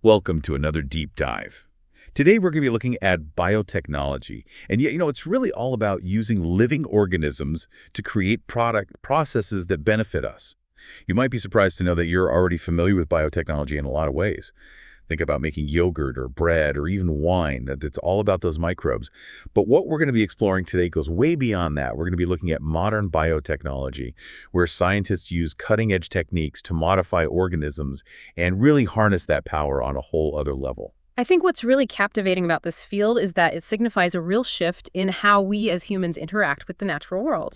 Welcome to another deep dive. Today we're going to be looking at biotechnology. And yet, it's really all about using living organisms to create processes that benefit us. You might be surprised to know that you're already familiar with biotechnology in a lot of ways. Think about making yogurt or bread or even wine. It's all about those microbes. But what we're going to be exploring today goes way beyond that. We're going to be looking at modern biotechnology, where scientists use cutting-edge techniques to modify organisms and really harness that power on a whole other level. I think what's really captivating about this field is that it signifies a real shift in how we as humans interact with the natural world.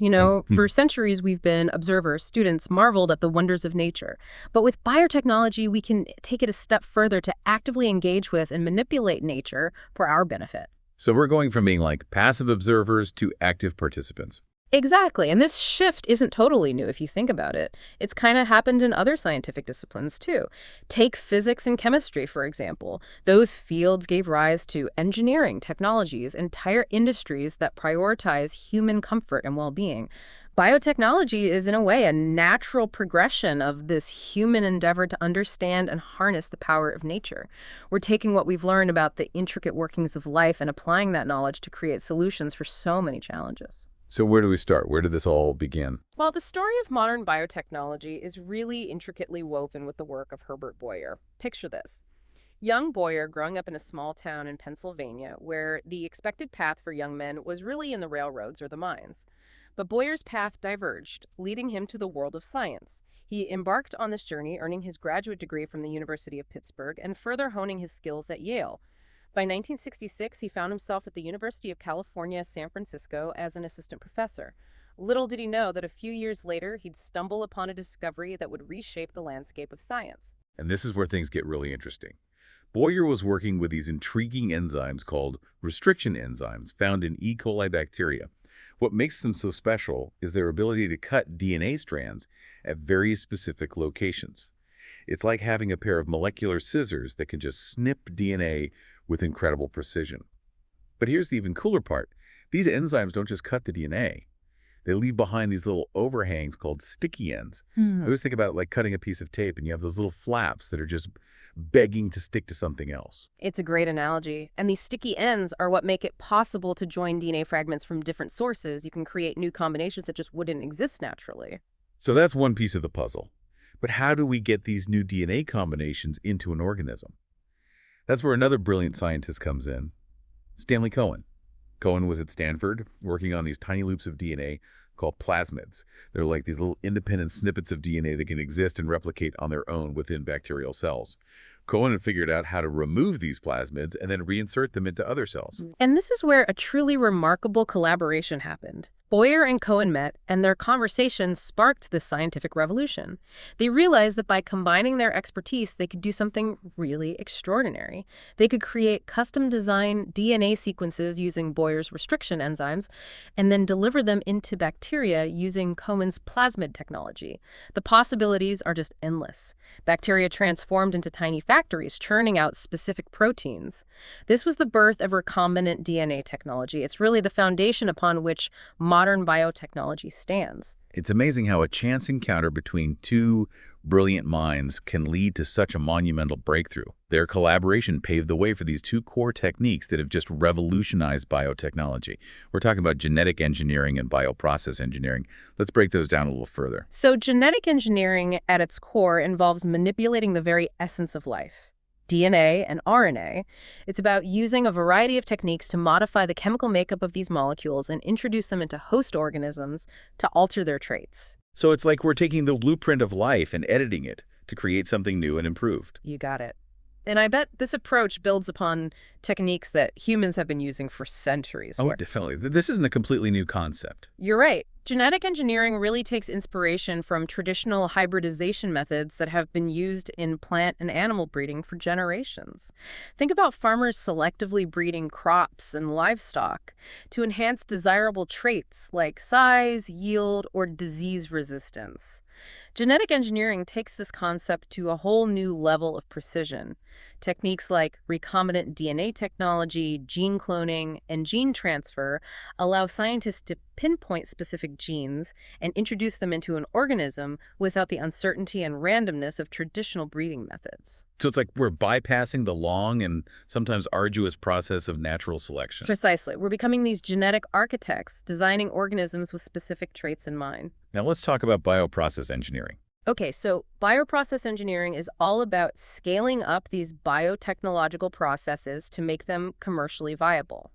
For centuries, we've been observers, students, marveled at the wonders of nature. But with biotechnology, we can take it a step further to actively engage with and manipulate nature for our benefit. So we're going from being like passive observers to active participants. Exactly. And this shift isn't totally new if you think about it. It's kind of happened in other scientific disciplines, too. Take physics and chemistry, for example. Those fields gave rise to engineering, technologies, entire industries that prioritize human comfort and well-being. Biotechnology is, in a way, a natural progression of this human endeavor to understand and harness the power of nature. We're taking what we've learned about the intricate workings of life and applying that knowledge to create solutions for so many challenges. So where do we start? Where did this all begin? Well, the story of modern biotechnology is really intricately woven with the work of Herbert Boyer. Picture this. Young Boyer growing up in a small town in Pennsylvania where the expected path for young men was really in the railroads or the mines. But Boyer's path diverged, leading him to the world of science. He embarked on this journey, earning his graduate degree from the University of Pittsburgh and further honing his skills at Yale. By 1966, he found himself at the University of California, San Francisco as an assistant professor. Little did he know that a few years later, he'd stumble upon a discovery that would reshape the landscape of science. And this is where things get really interesting. Boyer was working with these intriguing enzymes called restriction enzymes found in E. coli bacteria. What makes them so special is their ability to cut DNA strands at very specific locations. It's like having a pair of molecular scissors that can just snip DNA with incredible precision. But here's the even cooler part. These enzymes don't just cut the DNA. They leave behind these little overhangs called sticky ends. I always think about it like cutting a piece of tape and you have those little flaps that are just begging to stick to something else. It's a great analogy. And these sticky ends are what make it possible to join DNA fragments from different sources. You can create new combinations that just wouldn't exist naturally. So that's one piece of the puzzle. But how do we get these new DNA combinations into an organism? That's where another brilliant scientist comes in, Stanley Cohen. Cohen was at Stanford working on these tiny loops of DNA called plasmids. They're like these little independent snippets of DNA that can exist and replicate on their own within bacterial cells. Cohen had figured out how to remove these plasmids and then reinsert them into other cells. And this is where a truly remarkable collaboration happened. Boyer and Cohen met, and their conversation sparked this scientific revolution. They realized that by combining their expertise, they could do something really extraordinary. They could create custom-designed DNA sequences using Boyer's restriction enzymes, and then deliver them into bacteria using Cohen's plasmid technology. The possibilities are just endless. Bacteria transformed into tiny factories, churning out specific proteins. This was the birth of recombinant DNA technology. It's really the foundation upon which modern biotechnology stands. It's amazing how a chance encounter between two brilliant minds can lead to such a monumental breakthrough. Their collaboration paved the way for these two core techniques that have just revolutionized biotechnology. We're talking about genetic engineering and bioprocess engineering. Let's break those down a little further. So genetic engineering at its core involves manipulating the very essence of life. DNA and RNA. It's about using a variety of techniques to modify the chemical makeup of these molecules and introduce them into host organisms to alter their traits. So it's like we're taking the blueprint of life and editing it to create something new and improved. You got it. And I bet this approach builds upon techniques that humans have been using for centuries. Oh, definitely. This isn't a completely new concept. You're right. Genetic engineering really takes inspiration from traditional hybridization methods that have been used in plant and animal breeding for generations. Think about farmers selectively breeding crops and livestock to enhance desirable traits like size, yield, or disease resistance. Genetic engineering takes this concept to a whole new level of precision. Techniques like recombinant DNA technology, gene cloning, and gene transfer allow scientists to pinpoint specific genes and introduce them into an organism without the uncertainty and randomness of traditional breeding methods. So it's like we're bypassing the long and sometimes arduous process of natural selection. Precisely. We're becoming these genetic architects, designing organisms with specific traits in mind. Now let's talk about bioprocess engineering. Okay, so bioprocess engineering is all about scaling up these biotechnological processes to make them commercially viable.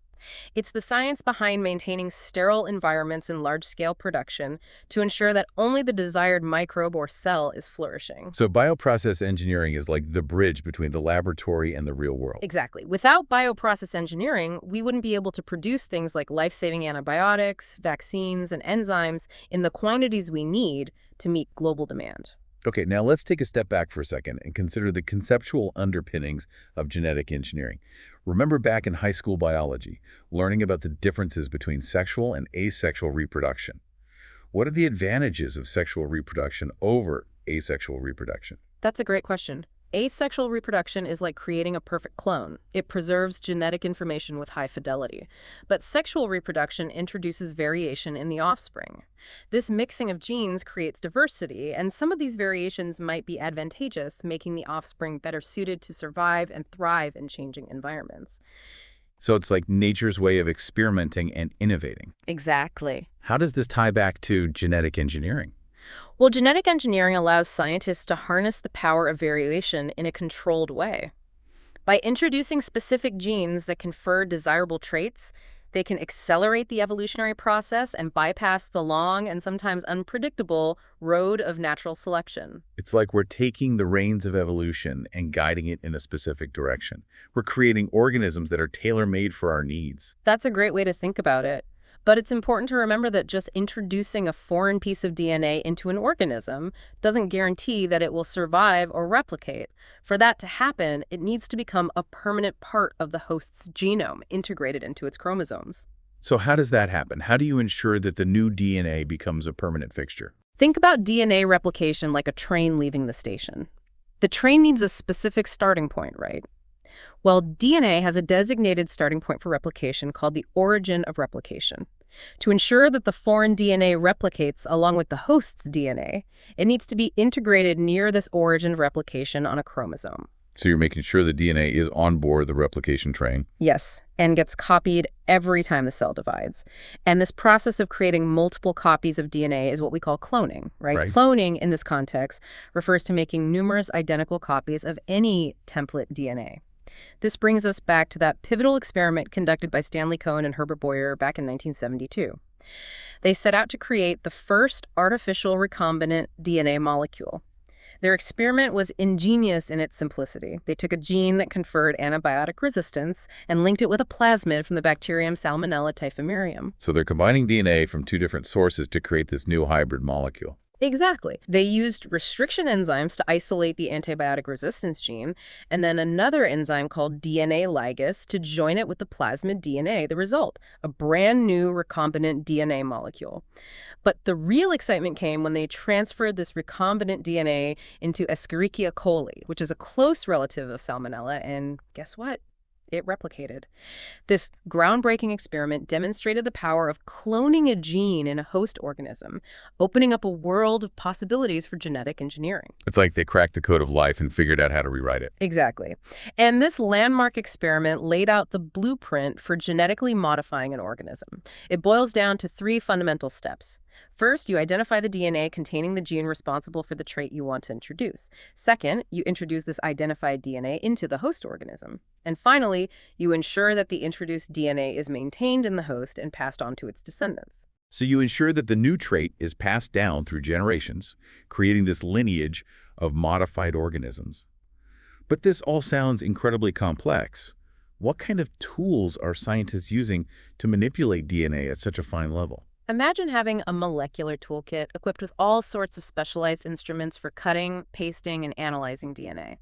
It's the science behind maintaining sterile environments in large-scale production to ensure that only the desired microbe or cell is flourishing. So bioprocess engineering is like the bridge between the laboratory and the real world. Exactly. Without bioprocess engineering, we wouldn't be able to produce things like life-saving antibiotics, vaccines, and enzymes in the quantities we need to meet global demand. Okay, now let's take a step back for a second and consider the conceptual underpinnings of genetic engineering. Remember back in high school biology, learning about the differences between sexual and asexual reproduction. What are the advantages of sexual reproduction over asexual reproduction? That's a great question. Asexual reproduction is like creating a perfect clone. It preserves genetic information with high fidelity. But sexual reproduction introduces variation in the offspring. This mixing of genes creates diversity, and some of these variations might be advantageous, making the offspring better suited to survive and thrive in changing environments. So it's like nature's way of experimenting and innovating. Exactly. How does this tie back to genetic engineering? Well, genetic engineering allows scientists to harness the power of variation in a controlled way. By introducing specific genes that confer desirable traits, they can accelerate the evolutionary process and bypass the long and sometimes unpredictable road of natural selection. It's like we're taking the reins of evolution and guiding it in a specific direction. We're creating organisms that are tailor-made for our needs. That's a great way to think about it. But it's important to remember that just introducing a foreign piece of DNA into an organism doesn't guarantee that it will survive or replicate. For that to happen, it needs to become a permanent part of the host's genome, integrated into its chromosomes. So how does that happen? How do you ensure that the new DNA becomes a permanent fixture? Think about DNA replication like a train leaving the station. The train needs a specific starting point, right? Well, DNA has a designated starting point for replication called the origin of replication. To ensure that the foreign DNA replicates along with the host's DNA, it needs to be integrated near this origin of replication on a chromosome. So you're making sure the DNA is on board the replication train. Yes, and gets copied every time the cell divides. And this process of creating multiple copies of DNA is what we call cloning, right? Cloning, in this context, refers to making numerous identical copies of any template DNA. This brings us back to that pivotal experiment conducted by Stanley Cohen and Herbert Boyer back in 1972. They set out to create the first artificial recombinant DNA molecule. Their experiment was ingenious in its simplicity. They took a gene that conferred antibiotic resistance and linked it with a plasmid from the bacterium Salmonella typhimurium. So they're combining DNA from two different sources to create this new hybrid molecule. Exactly. They used restriction enzymes to isolate the antibiotic resistance gene, and then another enzyme called DNA ligase to join it with the plasmid DNA. The result, a brand new recombinant DNA molecule. But the real excitement came when they transferred this recombinant DNA into Escherichia coli, which is a close relative of Salmonella, and guess what? It replicated. This groundbreaking experiment demonstrated the power of cloning a gene in a host organism, opening up a world of possibilities for genetic engineering. It's like they cracked the code of life and figured out how to rewrite it. Exactly. And this landmark experiment laid out the blueprint for genetically modifying an organism. It boils down to three fundamental steps. First, you identify the DNA containing the gene responsible for the trait you want to introduce. Second, you introduce this identified DNA into the host organism. And finally, you ensure that the introduced DNA is maintained in the host and passed on to its descendants. So you ensure that the new trait is passed down through generations, creating this lineage of modified organisms. But this all sounds incredibly complex. What kind of tools are scientists using to manipulate DNA at such a fine level? Imagine having a molecular toolkit equipped with all sorts of specialized instruments for cutting, pasting, and analyzing DNA.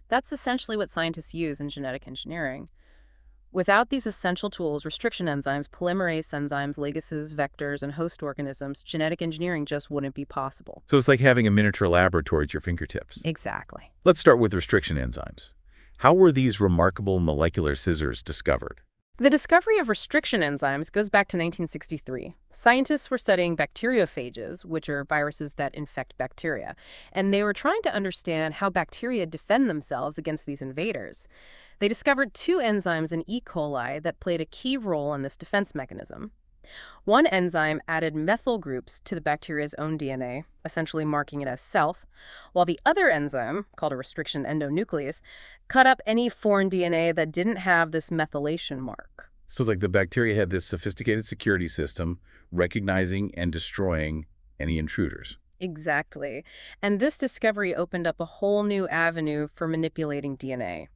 That's essentially what scientists use in genetic engineering. Without these essential tools, restriction enzymes, polymerase enzymes, ligases, vectors, and host organisms, genetic engineering just wouldn't be possible. So it's like having a miniature laboratory at your fingertips. Exactly. Let's start with restriction enzymes. How were these remarkable molecular scissors discovered? The discovery of restriction enzymes goes back to 1963. Scientists were studying bacteriophages, which are viruses that infect bacteria, and they were trying to understand how bacteria defend themselves against these invaders. They discovered two enzymes in E. coli that played a key role in this defense mechanism. One enzyme added methyl groups to the bacteria's own DNA, essentially marking it as self, while the other enzyme, called a restriction endonuclease, cut up any foreign DNA that didn't have this methylation mark. So it's like the bacteria had this sophisticated security system recognizing and destroying any intruders. Exactly. And this discovery opened up a whole new avenue for manipulating DNA.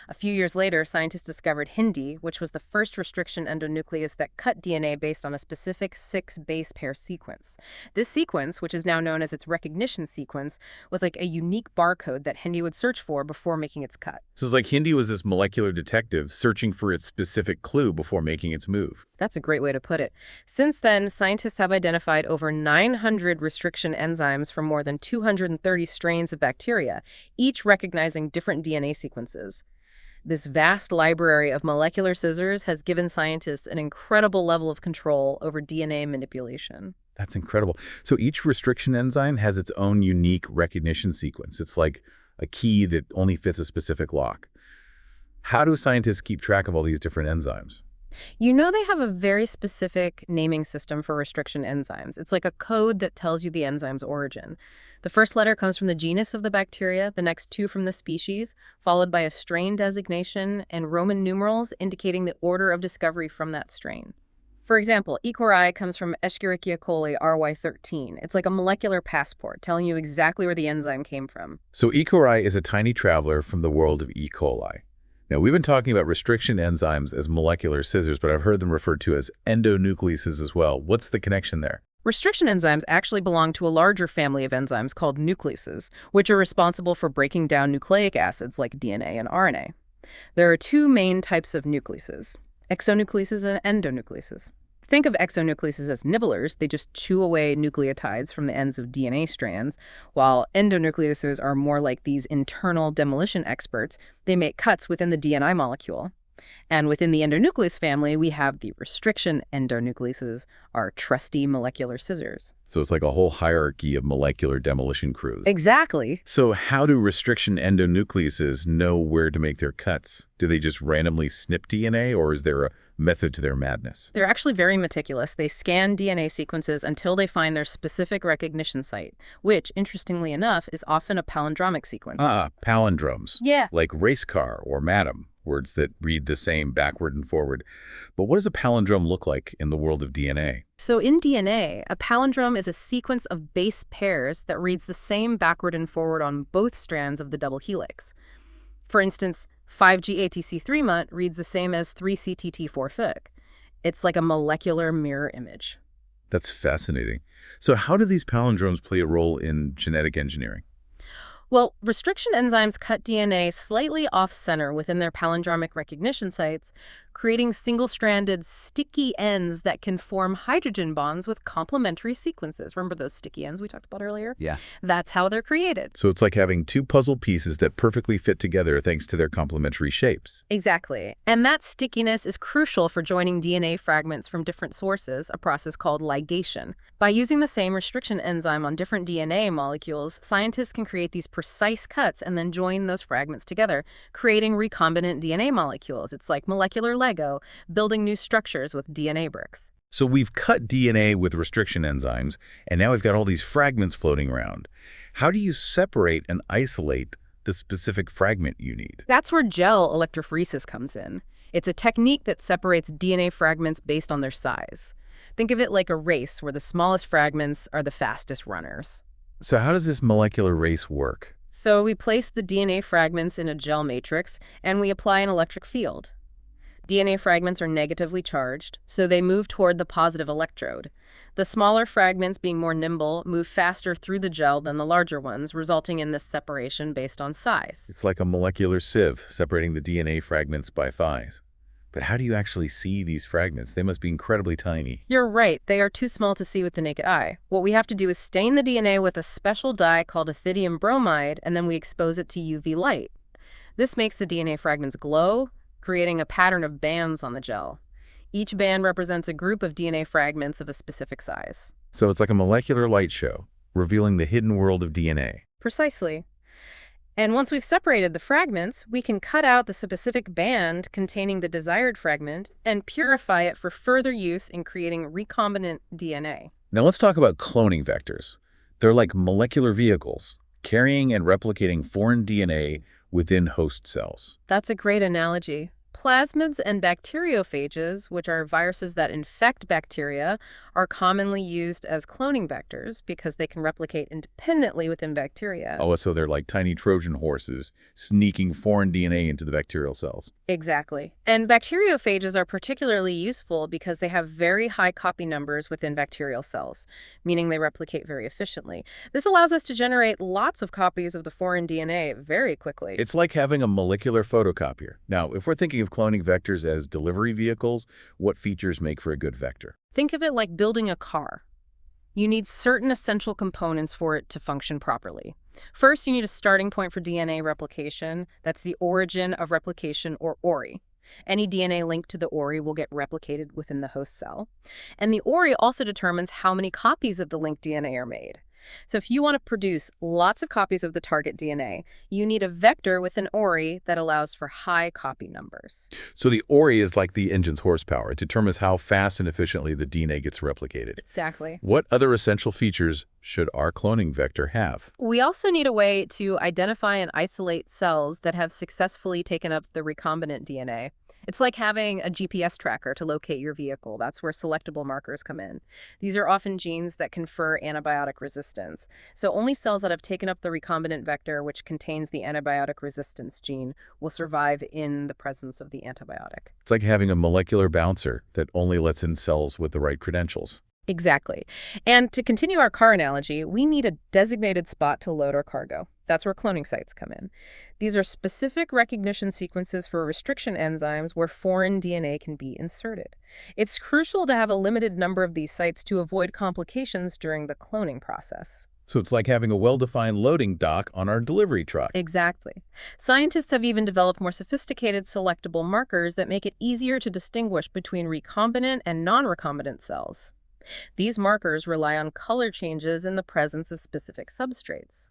A few years later, scientists discovered Hindi, which was the first restriction endonuclease that cut DNA based on a specific 6-base pair sequence. This sequence, which is now known as its recognition sequence, was like a unique barcode that Hindi would search for before making its cut. So it's like Hindi was this molecular detective searching for its specific clue before making its move. That's a great way to put it. Since then, scientists have identified over 900 restriction enzymes from more than 230 strains of bacteria, each recognizing different DNA sequences. This vast library of molecular scissors has given scientists an incredible level of control over DNA manipulation. That's incredible. So each restriction enzyme has its own unique recognition sequence. It's like a key that only fits a specific lock. How do scientists keep track of all these different enzymes? You know, they have a very specific naming system for restriction enzymes. It's like a code that tells you the enzyme's origin. The first letter comes from the genus of the bacteria, the next two from the species, followed by a strain designation and Roman numerals indicating the order of discovery from that strain. For example, E. coli comes from Escherichia coli RY13. It's like a molecular passport telling you exactly where the enzyme came from. So E. coli is a tiny traveler from the world of E. coli. Now, we've been talking about restriction enzymes as molecular scissors, but I've heard them referred to as endonucleases as well. What's the connection there? Restriction enzymes actually belong to a larger family of enzymes called nucleases, which are responsible for breaking down nucleic acids like DNA and RNA. There are two main types of nucleases, exonucleases and endonucleases. Think of exonucleases as nibblers. They just chew away nucleotides from the ends of DNA strands, while endonucleases are more like these internal demolition experts. They make cuts within the DNA molecule. And within the endonuclease family, we have the restriction endonucleases, our trusty molecular scissors. So it's like a whole hierarchy of molecular demolition crews. Exactly. So how do restriction endonucleases know where to make their cuts? Do they just randomly snip DNA, or is there a method to their madness? They're actually very meticulous. They scan DNA sequences until they find their specific recognition site, which, interestingly enough, is often a palindromic sequence. Palindromes. Yeah. Like race car or madam, words that read the same backward and forward. But what does a palindrome look like in the world of DNA? So in DNA, a palindrome is a sequence of base pairs that reads the same backward and forward on both strands of the double helix. For instance, 5G-ATC3 MUT reads the same as 3CTT4-FIC. It's like a molecular mirror image. That's fascinating. So how do these palindromes play a role in genetic engineering? Well, restriction enzymes cut DNA slightly off-center within their palindromic recognition sites, creating single-stranded sticky ends that can form hydrogen bonds with complementary sequences. Remember those sticky ends we talked about earlier? Yeah. That's how they're created. So it's like having two puzzle pieces that perfectly fit together thanks to their complementary shapes. Exactly. And that stickiness is crucial for joining DNA fragments from different sources, a process called ligation. By using the same restriction enzyme on different DNA molecules, scientists can create these precise cuts and then join those fragments together, creating recombinant DNA molecules. It's like molecular Lego, building new structures with DNA bricks. So we've cut DNA with restriction enzymes, and now we've got all these fragments floating around. How do you separate and isolate the specific fragment you need? That's where gel electrophoresis comes in. It's a technique that separates DNA fragments based on their size. Think of it like a race where the smallest fragments are the fastest runners. So how does this molecular race work? So we place the DNA fragments in a gel matrix, and we apply an electric field. DNA fragments are negatively charged, so they move toward the positive electrode. The smaller fragments, being more nimble, move faster through the gel than the larger ones, resulting in this separation based on size. It's like a molecular sieve separating the DNA fragments by thighs. But how do you actually see these fragments? They must be incredibly tiny. You're right, they are too small to see with the naked eye. What we have to do is stain the DNA with a special dye called ethidium bromide, and then we expose it to UV light. This makes the DNA fragments glow, creating a pattern of bands on the gel. Each band represents a group of DNA fragments of a specific size. So it's like a molecular light show, revealing the hidden world of DNA. Precisely. And once we've separated the fragments, we can cut out the specific band containing the desired fragment and purify it for further use in creating recombinant DNA. Now let's talk about cloning vectors. They're like molecular vehicles, carrying and replicating foreign DNA within host cells. That's a great analogy. Plasmids and bacteriophages, which are viruses that infect bacteria, are commonly used as cloning vectors because they can replicate independently within bacteria. Oh, so they're like tiny Trojan horses sneaking foreign DNA into the bacterial cells. Exactly. And bacteriophages are particularly useful because they have very high copy numbers within bacterial cells, meaning they replicate very efficiently. This allows us to generate lots of copies of the foreign DNA very quickly. It's like having a molecular photocopier. Now, if we're thinking of cloning vectors as delivery vehicles, what features make for a good vector? Think of it like building a car. You need certain essential components for it to function properly. First, you need a starting point for DNA replication. That's the origin of replication, or ORI. Any DNA linked to the ORI will get replicated within the host cell. And the ORI also determines how many copies of the linked DNA are made. So if you want to produce lots of copies of the target DNA, you need a vector with an ORI that allows for high copy numbers. So the ORI is like the engine's horsepower. It determines how fast and efficiently the DNA gets replicated. Exactly. What other essential features should our cloning vector have? We also need a way to identify and isolate cells that have successfully taken up the recombinant DNA. It's like having a GPS tracker to locate your vehicle. That's where selectable markers come in. These are often genes that confer antibiotic resistance. So only cells that have taken up the recombinant vector, which contains the antibiotic resistance gene, will survive in the presence of the antibiotic. It's like having a molecular bouncer that only lets in cells with the right credentials. Exactly. And to continue our car analogy, we need a designated spot to load our cargo. That's where cloning sites come in. These are specific recognition sequences for restriction enzymes where foreign DNA can be inserted. It's crucial to have a limited number of these sites to avoid complications during the cloning process. So it's like having a well-defined loading dock on our delivery truck. Exactly. Scientists have even developed more sophisticated selectable markers that make it easier to distinguish between recombinant and non-recombinant cells. These markers rely on color changes in the presence of specific substrates.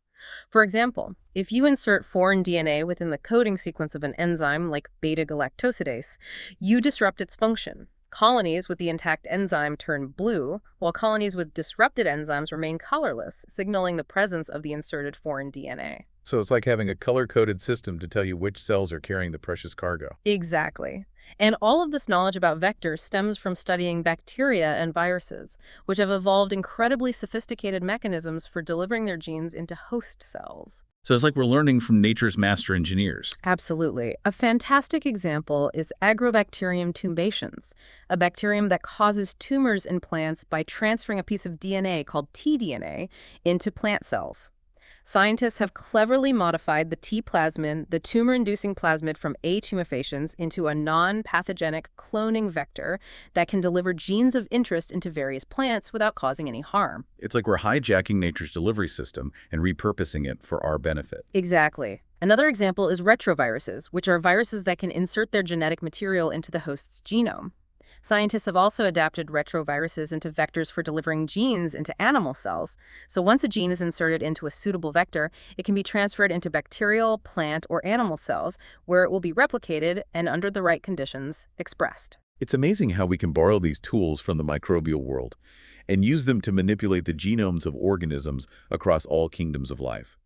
For example, if you insert foreign DNA within the coding sequence of an enzyme like beta-galactosidase, you disrupt its function. Colonies with the intact enzyme turn blue, while colonies with disrupted enzymes remain colorless, signaling the presence of the inserted foreign DNA. So it's like having a color-coded system to tell you which cells are carrying the precious cargo. Exactly. And all of this knowledge about vectors stems from studying bacteria and viruses, which have evolved incredibly sophisticated mechanisms for delivering their genes into host cells. So it's like we're learning from nature's master engineers. Absolutely. A fantastic example is Agrobacterium tumebaceans, a bacterium that causes tumors in plants by transferring a piece of DNA called tDNA into plant cells. Scientists have cleverly modified the T plasmid, the tumor-inducing plasmid from A. tumefaciens, into a non-pathogenic cloning vector that can deliver genes of interest into various plants without causing any harm. It's like we're hijacking nature's delivery system and repurposing it for our benefit. Exactly. Another example is retroviruses, which are viruses that can insert their genetic material into the host's genome. Scientists have also adapted retroviruses into vectors for delivering genes into animal cells. So once a gene is inserted into a suitable vector, it can be transferred into bacterial, plant, or animal cells, where it will be replicated and, under the right conditions, expressed. It's amazing how we can borrow these tools from the microbial world and use them to manipulate the genomes of organisms across all kingdoms of life.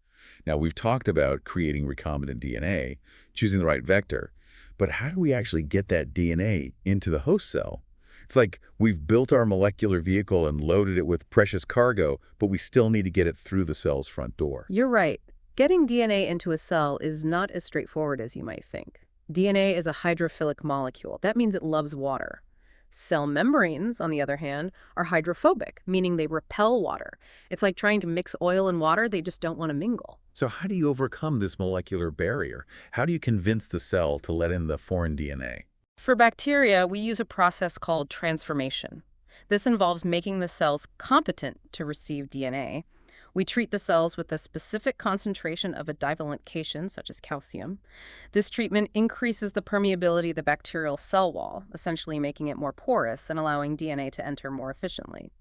Now, we've talked about creating recombinant DNA, choosing the right vector, but how do we actually get that DNA into the host cell? It's like we've built our molecular vehicle and loaded it with precious cargo, but we still need to get it through the cell's front door. You're right. Getting DNA into a cell is not as straightforward as you might think. DNA is a hydrophilic molecule. That means it loves water. Cell membranes, on the other hand, are hydrophobic, meaning they repel water. It's like trying to mix oil and water, they just don't want to mingle. So how do you overcome this molecular barrier? How do you convince the cell to let in the foreign DNA? For bacteria, we use a process called transformation. This involves making the cells competent to receive DNA. We treat the cells with a specific concentration of a divalent cation, such as calcium. This treatment increases the permeability of the bacterial cell wall, essentially making it more porous and allowing DNA to enter more efficiently.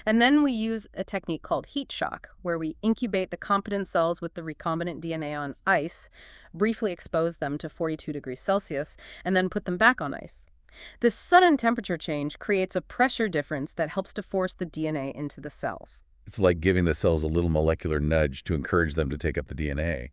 And then we use a technique called heat shock, where we incubate the competent cells with the recombinant DNA on ice, briefly expose them to 42 degrees Celsius, and then put them back on ice. This sudden temperature change creates a pressure difference that helps to force the DNA into the cells. It's like giving the cells a little molecular nudge to encourage them to take up the DNA.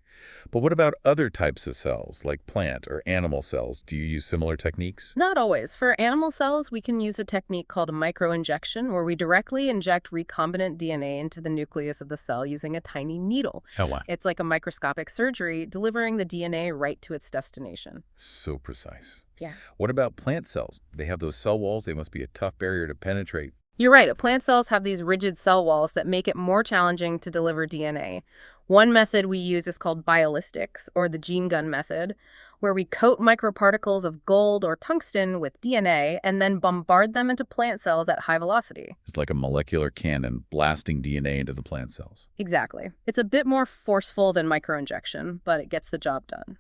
But what about other types of cells, like plant or animal cells? Do you use similar techniques? Not always. For animal cells, we can use a technique called a microinjection, where we directly inject recombinant DNA into the nucleus of the cell using a tiny needle. Oh, wow. It's like a microscopic surgery, delivering the DNA right to its destination. So precise. Yeah. What about plant cells? They have those cell walls. They must be a tough barrier to penetrate. You're right. Plant cells have these rigid cell walls that make it more challenging to deliver DNA. One method we use is called biolistics, or the gene gun method, where we coat microparticles of gold or tungsten with DNA and then bombard them into plant cells at high velocity. It's like a molecular cannon blasting DNA into the plant cells. Exactly. It's a bit more forceful than microinjection, but it gets the job done.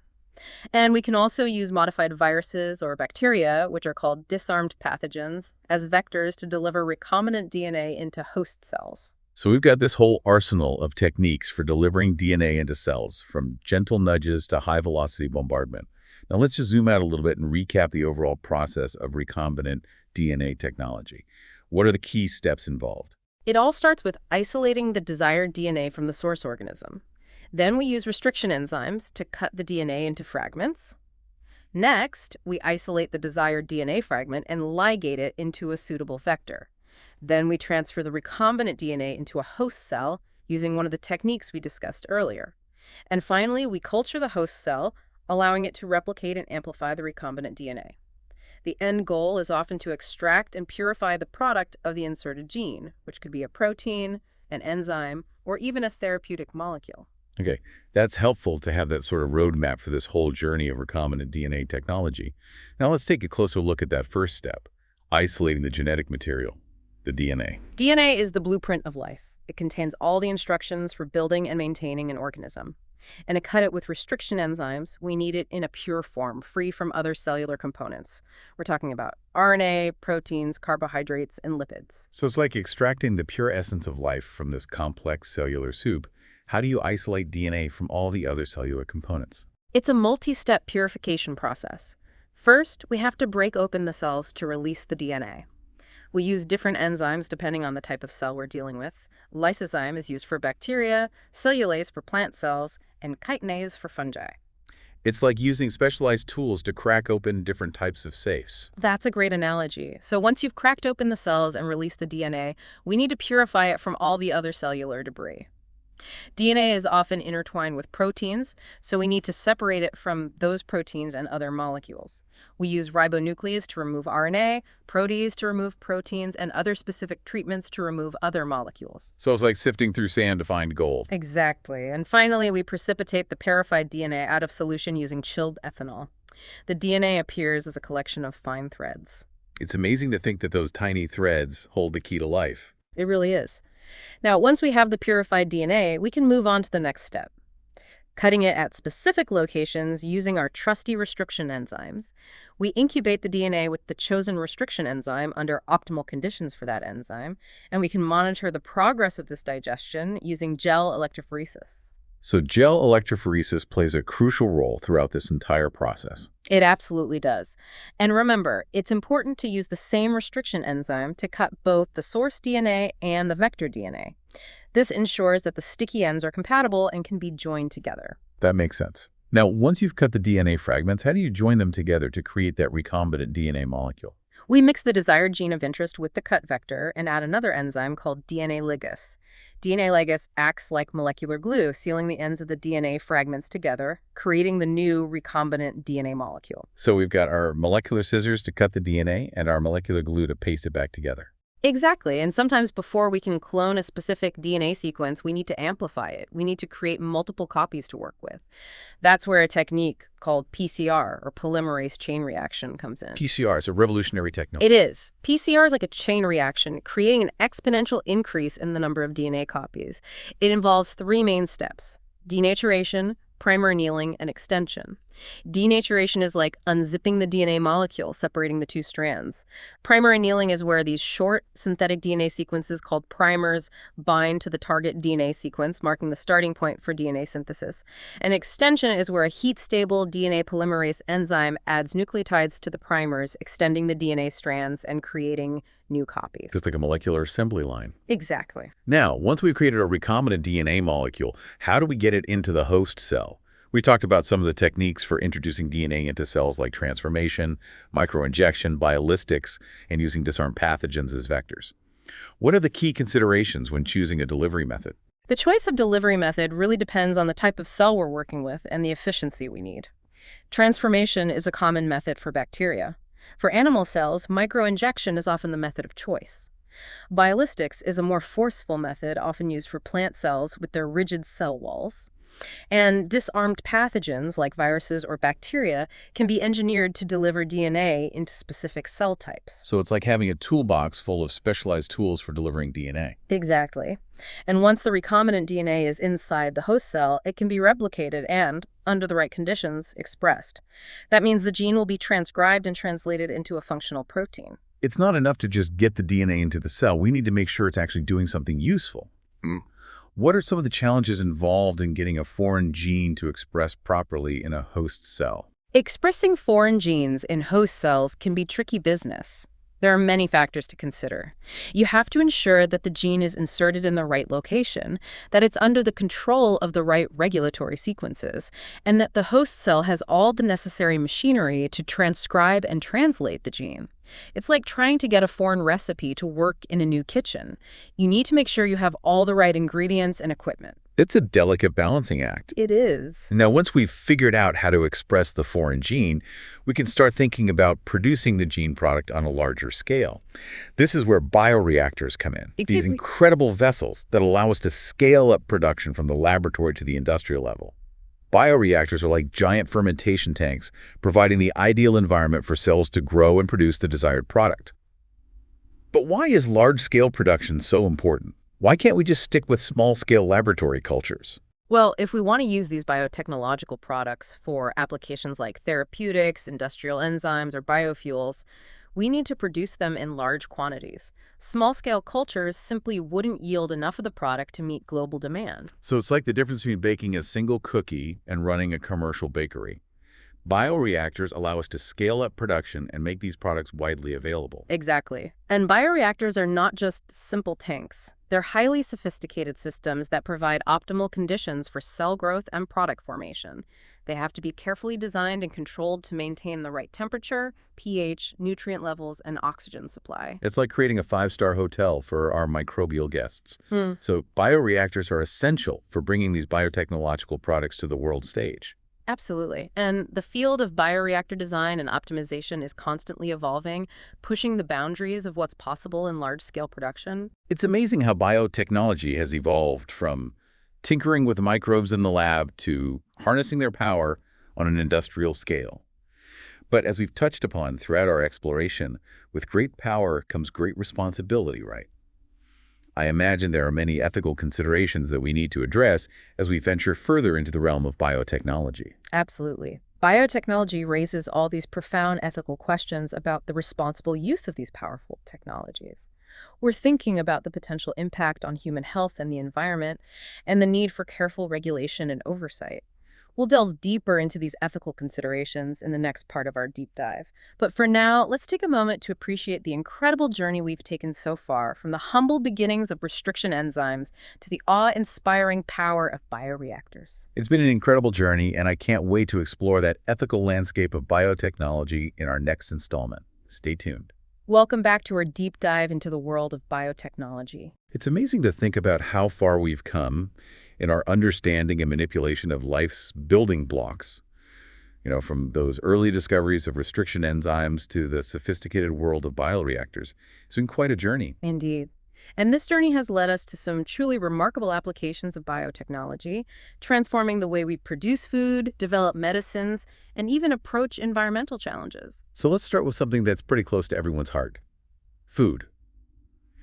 And we can also use modified viruses or bacteria, which are called disarmed pathogens, as vectors to deliver recombinant DNA into host cells. So we've got this whole arsenal of techniques for delivering DNA into cells, from gentle nudges to high-velocity bombardment. Now let's just zoom out a little bit and recap the overall process of recombinant DNA technology. What are the key steps involved? It all starts with isolating the desired DNA from the source organism. Then we use restriction enzymes to cut the DNA into fragments. Next, we isolate the desired DNA fragment and ligate it into a suitable vector. Then we transfer the recombinant DNA into a host cell using one of the techniques we discussed earlier. And finally, we culture the host cell, allowing it to replicate and amplify the recombinant DNA. The end goal is often to extract and purify the product of the inserted gene, which could be a protein, an enzyme, or even a therapeutic molecule. Okay, that's helpful to have that sort of roadmap for this whole journey of recombinant DNA technology. Now let's take a closer look at that first step, isolating the genetic material, the DNA. DNA is the blueprint of life. It contains all the instructions for building and maintaining an organism. And to cut it with restriction enzymes, we need it in a pure form, free from other cellular components. We're talking about RNA, proteins, carbohydrates, and lipids. So it's like extracting the pure essence of life from this complex cellular soup. How do you isolate DNA from all the other cellular components? It's a multi-step purification process. First, we have to break open the cells to release the DNA. We use different enzymes depending on the type of cell we're dealing with. Lysozyme is used for bacteria, cellulase for plant cells, and chitinase for fungi. It's like using specialized tools to crack open different types of safes. That's a great analogy. So once you've cracked open the cells and released the DNA, we need to purify it from all the other cellular debris. DNA is often intertwined with proteins, so we need to separate it from those proteins and other molecules. We use ribonuclease to remove RNA, protease to remove proteins, and other specific treatments to remove other molecules. So it's like sifting through sand to find gold. Exactly. And finally, we precipitate the purified DNA out of solution using chilled ethanol. The DNA appears as a collection of fine threads. It's amazing to think that those tiny threads hold the key to life. It really is. Now, once we have the purified DNA, we can move on to the next step. Cutting it at specific locations using our trusty restriction enzymes, we incubate the DNA with the chosen restriction enzyme under optimal conditions for that enzyme, and we can monitor the progress of this digestion using gel electrophoresis. So gel electrophoresis plays a crucial role throughout this entire process. It absolutely does. And remember, it's important to use the same restriction enzyme to cut both the source DNA and the vector DNA. This ensures that the sticky ends are compatible and can be joined together. That makes sense. Now, once you've cut the DNA fragments, how do you join them together to create that recombinant DNA molecule? We mix the desired gene of interest with the cut vector and add another enzyme called DNA ligase. DNA ligase acts like molecular glue, sealing the ends of the DNA fragments together, creating the new recombinant DNA molecule. So we've got our molecular scissors to cut the DNA and our molecular glue to paste it back together. Exactly. And sometimes before we can clone a specific DNA sequence, we need to amplify it. We need to create multiple copies to work with. That's where a technique called PCR, or polymerase chain reaction, comes in. PCR is a revolutionary technology. It is. PCR is like a chain reaction, creating an exponential increase in the number of DNA copies. It involves three main steps: denaturation, primer annealing, and extension. Denaturation is like unzipping the DNA molecule, separating the two strands. Primer annealing is where these short synthetic DNA sequences called primers bind to the target DNA sequence, marking the starting point for DNA synthesis. And extension is where a heat-stable DNA polymerase enzyme adds nucleotides to the primers, extending the DNA strands and creating new copies. Just like a molecular assembly line. Exactly. Now, once we've created a recombinant DNA molecule, how do we get it into the host cell? We talked about some of the techniques for introducing DNA into cells like transformation, microinjection, biolistics, and using disarmed pathogens as vectors. What are the key considerations when choosing a delivery method? The choice of delivery method really depends on the type of cell we're working with and the efficiency we need. Transformation is a common method for bacteria. For animal cells, microinjection is often the method of choice. Biolistics is a more forceful method often used for plant cells with their rigid cell walls. And disarmed pathogens, like viruses or bacteria, can be engineered to deliver DNA into specific cell types. So it's like having a toolbox full of specialized tools for delivering DNA. Exactly. And once the recombinant DNA is inside the host cell, it can be replicated and, under the right conditions, expressed. That means the gene will be transcribed and translated into a functional protein. It's not enough to just get the DNA into the cell. We need to make sure it's actually doing something useful. What are some of the challenges involved in getting a foreign gene to express properly in a host cell? Expressing foreign genes in host cells can be tricky business. There are many factors to consider. You have to ensure that the gene is inserted in the right location, that it's under the control of the right regulatory sequences, and that the host cell has all the necessary machinery to transcribe and translate the gene. It's like trying to get a foreign recipe to work in a new kitchen. You need to make sure you have all the right ingredients and equipment. It's a delicate balancing act. It is. Now, once we've figured out how to express the foreign gene, we can start thinking about producing the gene product on a larger scale. This is where bioreactors come in. These incredible vessels that allow us to scale up production from the laboratory to the industrial level. Bioreactors are like giant fermentation tanks, providing the ideal environment for cells to grow and produce the desired product. But why is large-scale production so important? Why can't we just stick with small-scale laboratory cultures? Well, if we want to use these biotechnological products for applications like therapeutics, industrial enzymes, or biofuels, we need to produce them in large quantities. Small-scale cultures simply wouldn't yield enough of the product to meet global demand. So it's like the difference between baking a single cookie and running a commercial bakery. Bioreactors allow us to scale up production and make these products widely available. Exactly. And bioreactors are not just simple tanks. They're highly sophisticated systems that provide optimal conditions for cell growth and product formation. They have to be carefully designed and controlled to maintain the right temperature, pH, nutrient levels, and oxygen supply. It's like creating a five-star hotel for our microbial guests. So bioreactors are essential for bringing these biotechnological products to the world stage. Absolutely. And the field of bioreactor design and optimization is constantly evolving, pushing the boundaries of what's possible in large-scale production. It's amazing how biotechnology has evolved from tinkering with microbes in the lab to harnessing their power on an industrial scale. But as we've touched upon throughout our exploration, with great power comes great responsibility, right? I imagine there are many ethical considerations that we need to address as we venture further into the realm of biotechnology. Absolutely. Biotechnology raises all these profound ethical questions about the responsible use of these powerful technologies. We're thinking about the potential impact on human health and the environment, and the need for careful regulation and oversight. We'll delve deeper into these ethical considerations in the next part of our deep dive. But for now, let's take a moment to appreciate the incredible journey we've taken so far, from the humble beginnings of restriction enzymes to the awe-inspiring power of bioreactors. It's been an incredible journey, and I can't wait to explore that ethical landscape of biotechnology in our next installment. Stay tuned. Welcome back to our deep dive into the world of biotechnology. It's amazing to think about how far we've come in our understanding and manipulation of life's building blocks. From those early discoveries of restriction enzymes to the sophisticated world of bioreactors. It's been quite a journey. Indeed. And this journey has led us to some truly remarkable applications of biotechnology, transforming the way we produce food, develop medicines, and even approach environmental challenges. So let's start with something that's pretty close to everyone's heart. Food.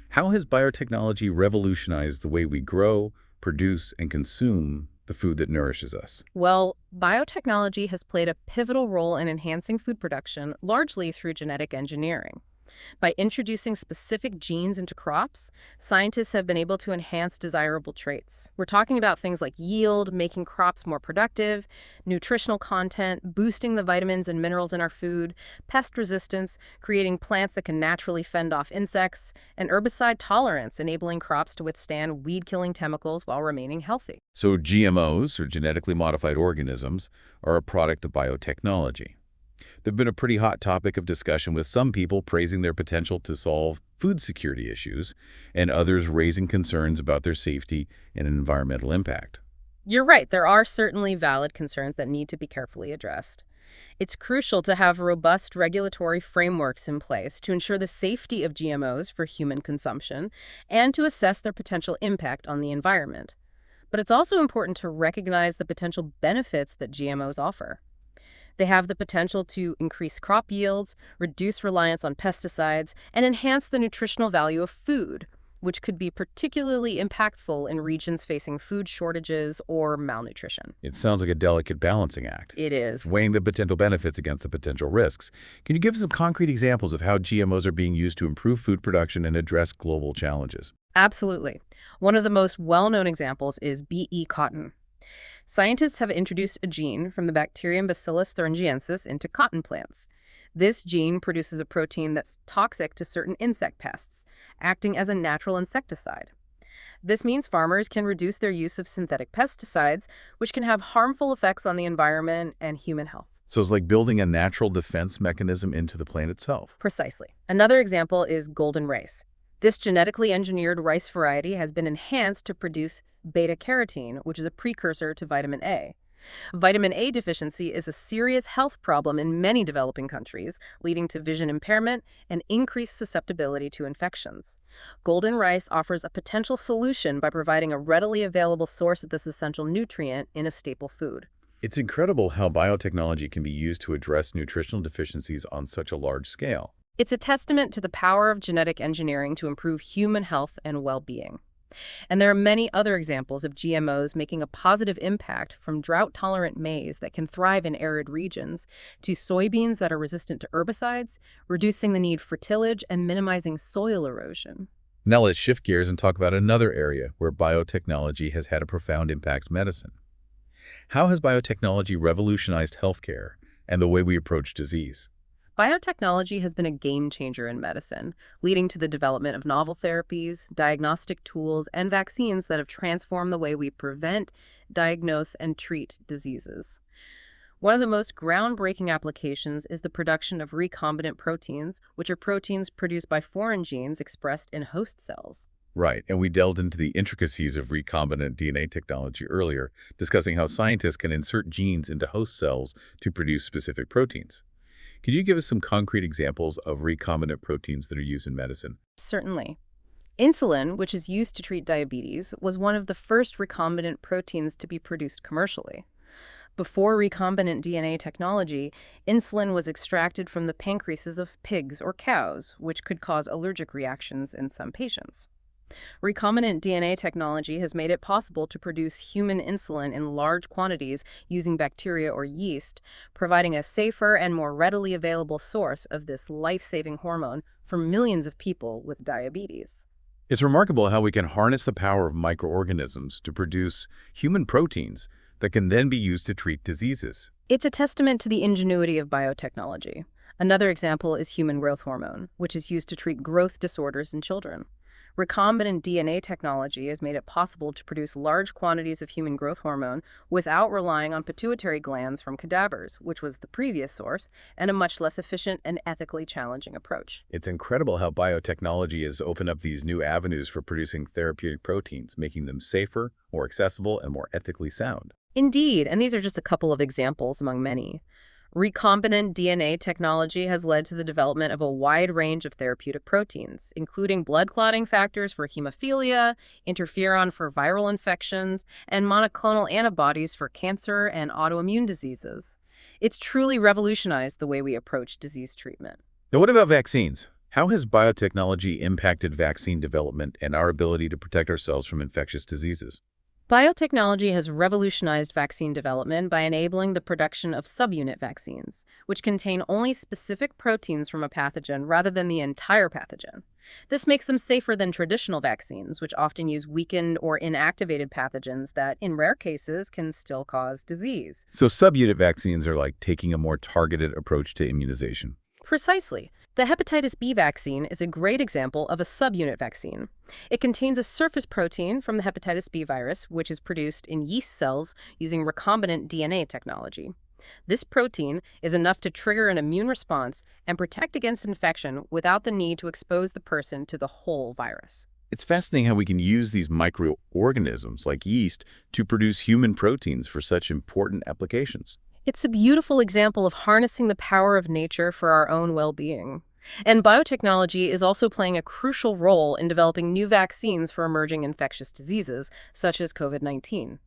How has biotechnology revolutionized the way we grow, produce, and consume the food that nourishes us? Well, biotechnology has played a pivotal role in enhancing food production, largely through genetic engineering. By introducing specific genes into crops, scientists have been able to enhance desirable traits. We're talking about things like yield, making crops more productive, nutritional content, boosting the vitamins and minerals in our food, pest resistance, creating plants that can naturally fend off insects, and herbicide tolerance, enabling crops to withstand weed-killing chemicals while remaining healthy. So GMOs, or genetically modified organisms, are a product of biotechnology. They've been a pretty hot topic of discussion, with some people praising their potential to solve food security issues and others raising concerns about their safety and environmental impact. You're right, there are certainly valid concerns that need to be carefully addressed. It's crucial to have robust regulatory frameworks in place to ensure the safety of GMOs for human consumption and to assess their potential impact on the environment. But it's also important to recognize the potential benefits that GMOs offer. They have the potential to increase crop yields, reduce reliance on pesticides, and enhance the nutritional value of food, which could be particularly impactful in regions facing food shortages or malnutrition. It sounds like a delicate balancing act, It is. weighing the potential benefits against the potential risks. Can you give us some concrete examples of how GMOs are being used to improve food production and address global challenges? Absolutely. One of the most well-known examples is bee cotton. Scientists have introduced a gene from the bacterium Bacillus thuringiensis into cotton plants. This gene produces a protein that's toxic to certain insect pests, acting as a natural insecticide. This means farmers can reduce their use of synthetic pesticides, which can have harmful effects on the environment and human health. So it's like building a natural defense mechanism into the plant itself. Precisely. Another example is golden rice. This genetically engineered rice variety has been enhanced to produce beta-carotene, which is a precursor to vitamin A. Vitamin A deficiency is a serious health problem in many developing countries, leading to vision impairment and increased susceptibility to infections. Golden rice offers a potential solution by providing a readily available source of this essential nutrient in a staple food. It's incredible how biotechnology can be used to address nutritional deficiencies on such a large scale. It's a testament to the power of genetic engineering to improve human health and well-being. And there are many other examples of GMOs making a positive impact, from drought-tolerant maize that can thrive in arid regions to soybeans that are resistant to herbicides, reducing the need for tillage and minimizing soil erosion. Now let's shift gears and talk about another area where biotechnology has had a profound impact: medicine. How has biotechnology revolutionized healthcare and the way we approach disease? Biotechnology has been a game changer in medicine, leading to the development of novel therapies, diagnostic tools, and vaccines that have transformed the way we prevent, diagnose, and treat diseases. One of the most groundbreaking applications is the production of recombinant proteins, which are proteins produced by foreign genes expressed in host cells. Right, and we delved into the intricacies of recombinant DNA technology earlier, discussing how scientists can insert genes into host cells to produce specific proteins. Could you give us some concrete examples of recombinant proteins that are used in medicine? Certainly. Insulin, which is used to treat diabetes, was one of the first recombinant proteins to be produced commercially. Before recombinant DNA technology, insulin was extracted from the pancreases of pigs or cows, which could cause allergic reactions in some patients. Recombinant DNA technology has made it possible to produce human insulin in large quantities using bacteria or yeast, providing a safer and more readily available source of this life-saving hormone for millions of people with diabetes. It's remarkable how we can harness the power of microorganisms to produce human proteins that can then be used to treat diseases. It's a testament to the ingenuity of biotechnology. Another example is human growth hormone, which is used to treat growth disorders in children. Recombinant DNA technology has made it possible to produce large quantities of human growth hormone without relying on pituitary glands from cadavers, which was the previous source, and a much less efficient and ethically challenging approach. It's incredible how biotechnology has opened up these new avenues for producing therapeutic proteins, making them safer, more accessible, and more ethically sound. Indeed, and these are just a couple of examples among many. Recombinant DNA technology has led to the development of a wide range of therapeutic proteins, including blood clotting factors for hemophilia, interferon for viral infections, and monoclonal antibodies for cancer and autoimmune diseases. It's truly revolutionized the way we approach disease treatment. Now, what about vaccines? How has biotechnology impacted vaccine development and our ability to protect ourselves from infectious diseases? Biotechnology has revolutionized vaccine development by enabling the production of subunit vaccines, which contain only specific proteins from a pathogen rather than the entire pathogen. This makes them safer than traditional vaccines, which often use weakened or inactivated pathogens that, in rare cases, can still cause disease. So subunit vaccines are like taking a more targeted approach to immunization. Precisely. The hepatitis B vaccine is a great example of a subunit vaccine. It contains a surface protein from the hepatitis B virus, which is produced in yeast cells using recombinant DNA technology. This protein is enough to trigger an immune response and protect against infection without the need to expose the person to the whole virus. It's fascinating how we can use these microorganisms like yeast to produce human proteins for such important applications. It's a beautiful example of harnessing the power of nature for our own well-being. And biotechnology is also playing a crucial role in developing new vaccines for emerging infectious diseases, such as COVID-19.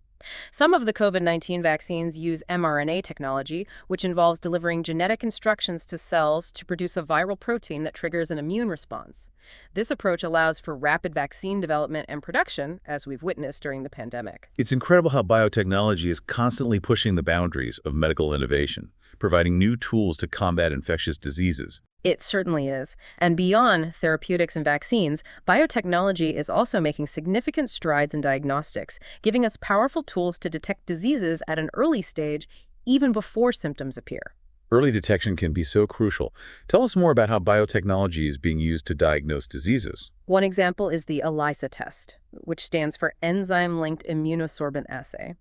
Some of the COVID-19 vaccines use mRNA technology, which involves delivering genetic instructions to cells to produce a viral protein that triggers an immune response. This approach allows for rapid vaccine development and production, as we've witnessed during the pandemic. It's incredible how biotechnology is constantly pushing the boundaries of medical innovation, providing new tools to combat infectious diseases. It certainly is. And beyond therapeutics and vaccines, biotechnology is also making significant strides in diagnostics, giving us powerful tools to detect diseases at an early stage, even before symptoms appear. Early detection can be so crucial. Tell us more about how biotechnology is being used to diagnose diseases. One example is the ELISA test, which stands for Enzyme-Linked Immunosorbent Assay.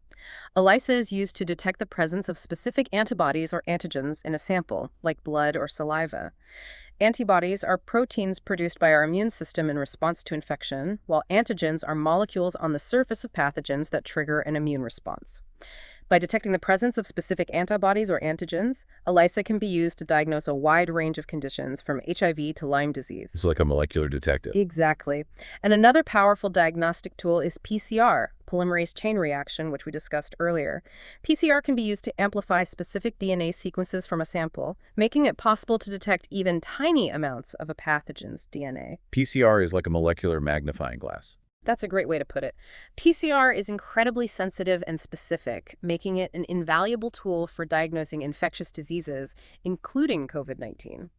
ELISA is used to detect the presence of specific antibodies or antigens in a sample, like blood or saliva. Antibodies are proteins produced by our immune system in response to infection, while antigens are molecules on the surface of pathogens that trigger an immune response. By detecting the presence of specific antibodies or antigens, ELISA can be used to diagnose a wide range of conditions from HIV to Lyme disease. It's like a molecular detective. Exactly. And another powerful diagnostic tool is PCR, polymerase chain reaction, which we discussed earlier. PCR can be used to amplify specific DNA sequences from a sample, making it possible to detect even tiny amounts of a pathogen's DNA. PCR is like a molecular magnifying glass. That's a great way to put it. PCR is incredibly sensitive and specific, making it an invaluable tool for diagnosing infectious diseases, including COVID-19.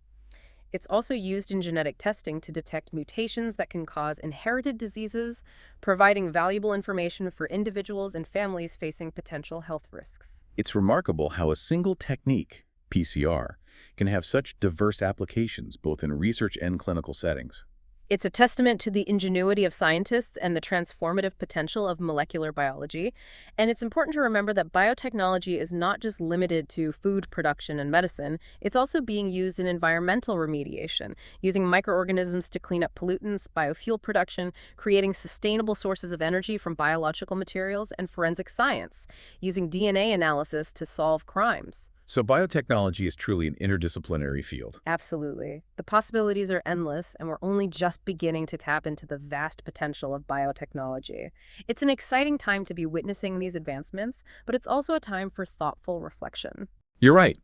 It's also used in genetic testing to detect mutations that can cause inherited diseases, providing valuable information for individuals and families facing potential health risks. It's remarkable how a single technique, PCR, can have such diverse applications both in research and clinical settings. It's a testament to the ingenuity of scientists and the transformative potential of molecular biology. And it's important to remember that biotechnology is not just limited to food production and medicine. It's also being used in environmental remediation, using microorganisms to clean up pollutants, biofuel production, creating sustainable sources of energy from biological materials, and forensic science, using DNA analysis to solve crimes. So biotechnology is truly an interdisciplinary field. Absolutely. The possibilities are endless, and we're only just beginning to tap into the vast potential of biotechnology. It's an exciting time to be witnessing these advancements, but it's also a time for thoughtful reflection. You're right.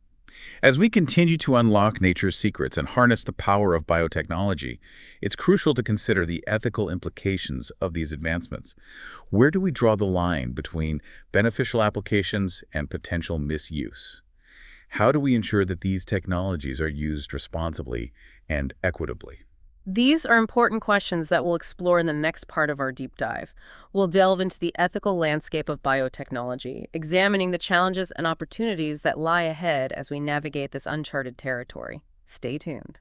As we continue to unlock nature's secrets and harness the power of biotechnology, it's crucial to consider the ethical implications of these advancements. Where do we draw the line between beneficial applications and potential misuse? How do we ensure that these technologies are used responsibly and equitably? These are important questions that we'll explore in the next part of our deep dive. We'll delve into the ethical landscape of biotechnology, examining the challenges and opportunities that lie ahead as we navigate this uncharted territory. Stay tuned.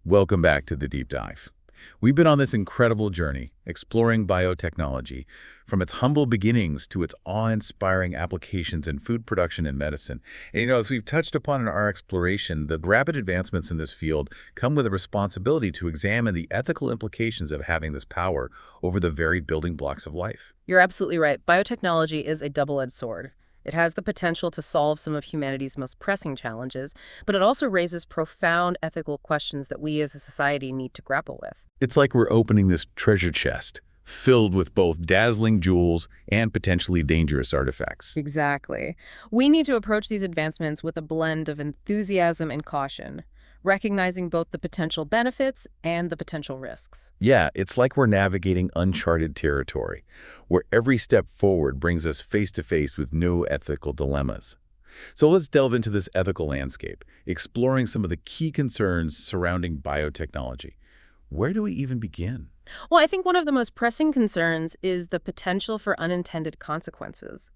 Welcome back to the deep dive. We've been on this incredible journey, exploring biotechnology, from its humble beginnings to its awe-inspiring applications in food production and medicine. And as we've touched upon in our exploration, the rapid advancements in this field come with a responsibility to examine the ethical implications of having this power over the very building blocks of life. You're absolutely right. Biotechnology is a double-edged sword. It has the potential to solve some of humanity's most pressing challenges, but it also raises profound ethical questions that we as a society need to grapple with. It's like we're opening this treasure chest, filled with both dazzling jewels and potentially dangerous artifacts. Exactly. We need to approach these advancements with a blend of enthusiasm and caution, recognizing both the potential benefits and the potential risks. Yeah, it's like we're navigating uncharted territory, where every step forward brings us face to face with new ethical dilemmas. So let's delve into this ethical landscape, exploring some of the key concerns surrounding biotechnology. Where do we even begin? Well, I think one of the most pressing concerns is the potential for unintended consequences.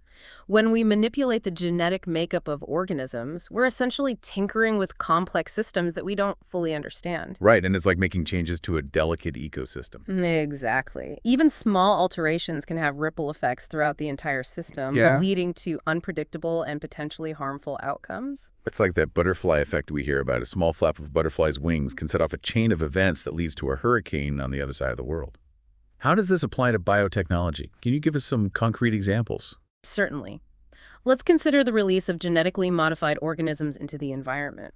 When we manipulate the genetic makeup of organisms, we're essentially tinkering with complex systems that we don't fully understand. Right, and it's like making changes to a delicate ecosystem. Exactly. Even small alterations can have ripple effects throughout the entire system, Yeah. leading to unpredictable and potentially harmful outcomes. It's like that butterfly effect we hear about. A small flap of a butterfly's wings can set off a chain of events that leads to a hurricane on the other side of the world. How does this apply to biotechnology? Can you give us some concrete examples? Certainly. Let's consider the release of genetically modified organisms into the environment.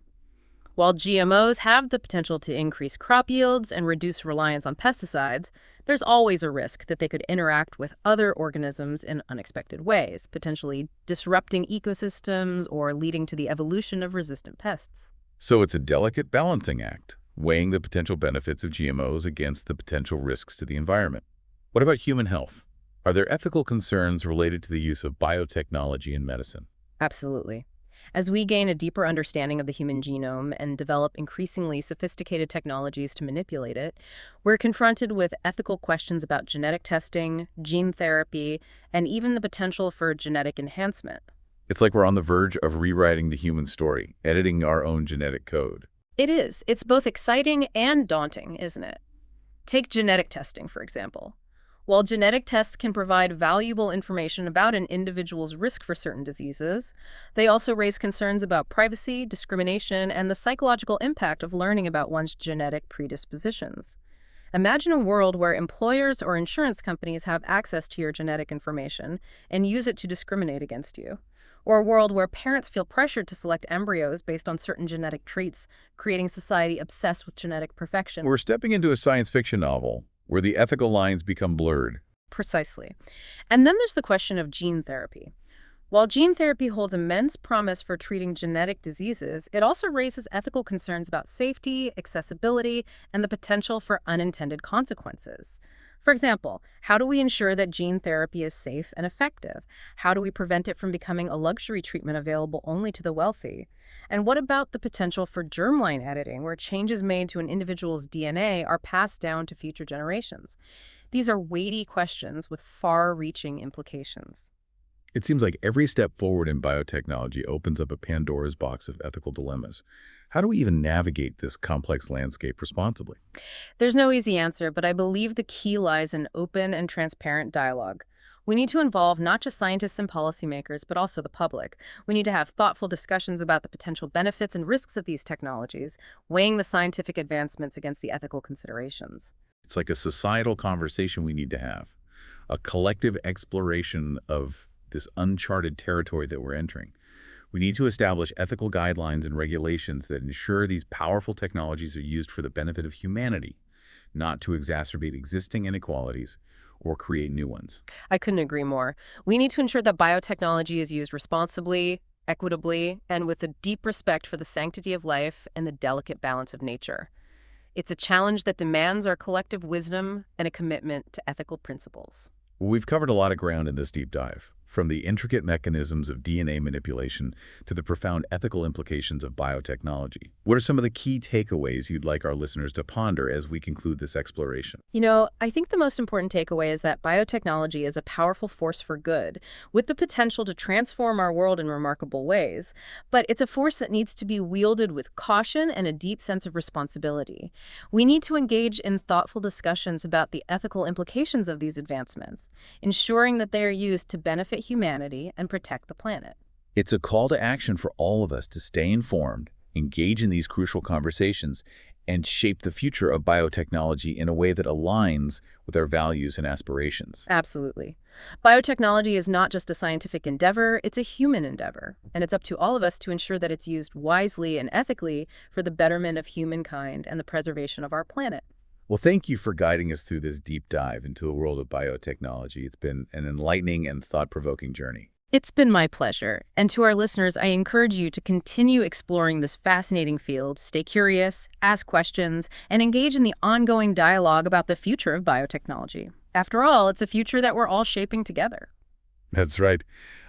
While GMOs have the potential to increase crop yields and reduce reliance on pesticides, there's always a risk that they could interact with other organisms in unexpected ways, potentially disrupting ecosystems or leading to the evolution of resistant pests. So it's a delicate balancing act, weighing the potential benefits of GMOs against the potential risks to the environment. What about human health? Are there ethical concerns related to the use of biotechnology in medicine? Absolutely. As we gain a deeper understanding of the human genome and develop increasingly sophisticated technologies to manipulate it, we're confronted with ethical questions about genetic testing, gene therapy, and even the potential for genetic enhancement. It's like we're on the verge of rewriting the human story, editing our own genetic code. It is. It's both exciting and daunting, isn't it? Take genetic testing, for example. While genetic tests can provide valuable information about an individual's risk for certain diseases, they also raise concerns about privacy, discrimination, and the psychological impact of learning about one's genetic predispositions. Imagine a world where employers or insurance companies have access to your genetic information and use it to discriminate against you. Or a world where parents feel pressured to select embryos based on certain genetic traits, creating a society obsessed with genetic perfection. We're stepping into a science fiction novel where the ethical lines become blurred. Precisely. And then there's the question of gene therapy. While gene therapy holds immense promise for treating genetic diseases, it also raises ethical concerns about safety, accessibility, and the potential for unintended consequences. For example, how do we ensure that gene therapy is safe and effective? How do we prevent it from becoming a luxury treatment available only to the wealthy? And what about the potential for germline editing, where changes made to an individual's DNA are passed down to future generations? These are weighty questions with far-reaching implications. It seems like every step forward in biotechnology opens up a Pandora's box of ethical dilemmas. How do we even navigate this complex landscape responsibly? There's no easy answer, but I believe the key lies in open and transparent dialogue. We need to involve not just scientists and policymakers, but also the public. We need to have thoughtful discussions about the potential benefits and risks of these technologies, weighing the scientific advancements against the ethical considerations. It's like a societal conversation we need to have, a collective exploration of this uncharted territory that we're entering. We need to establish ethical guidelines and regulations that ensure these powerful technologies are used for the benefit of humanity, not to exacerbate existing inequalities or create new ones. I couldn't agree more. We need to ensure that biotechnology is used responsibly, equitably, and with a deep respect for the sanctity of life and the delicate balance of nature. It's a challenge that demands our collective wisdom and a commitment to ethical principles. We've covered a lot of ground in this deep dive, from the intricate mechanisms of DNA manipulation to the profound ethical implications of biotechnology. What are some of the key takeaways you'd like our listeners to ponder as we conclude this exploration? I think the most important takeaway is that biotechnology is a powerful force for good, with the potential to transform our world in remarkable ways. But it's a force that needs to be wielded with caution and a deep sense of responsibility. We need to engage in thoughtful discussions about the ethical implications of these advancements, ensuring that they are used to benefit humanity and protect the planet. It's a call to action for all of us to stay informed, engage in these crucial conversations, and shape the future of biotechnology in a way that aligns with our values and aspirations. Absolutely. Biotechnology is not just a scientific endeavor, it's a human endeavor. And it's up to all of us to ensure that it's used wisely and ethically for the betterment of humankind and the preservation of our planet. Well, thank you for guiding us through this deep dive into the world of biotechnology. It's been an enlightening and thought-provoking journey. It's been my pleasure. And to our listeners, I encourage you to continue exploring this fascinating field, stay curious, ask questions, and engage in the ongoing dialogue about the future of biotechnology. After all, it's a future that we're all shaping together. That's right.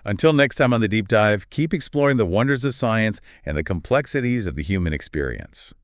Until next time on The Deep Dive, keep exploring the wonders of science and the complexities of the human experience.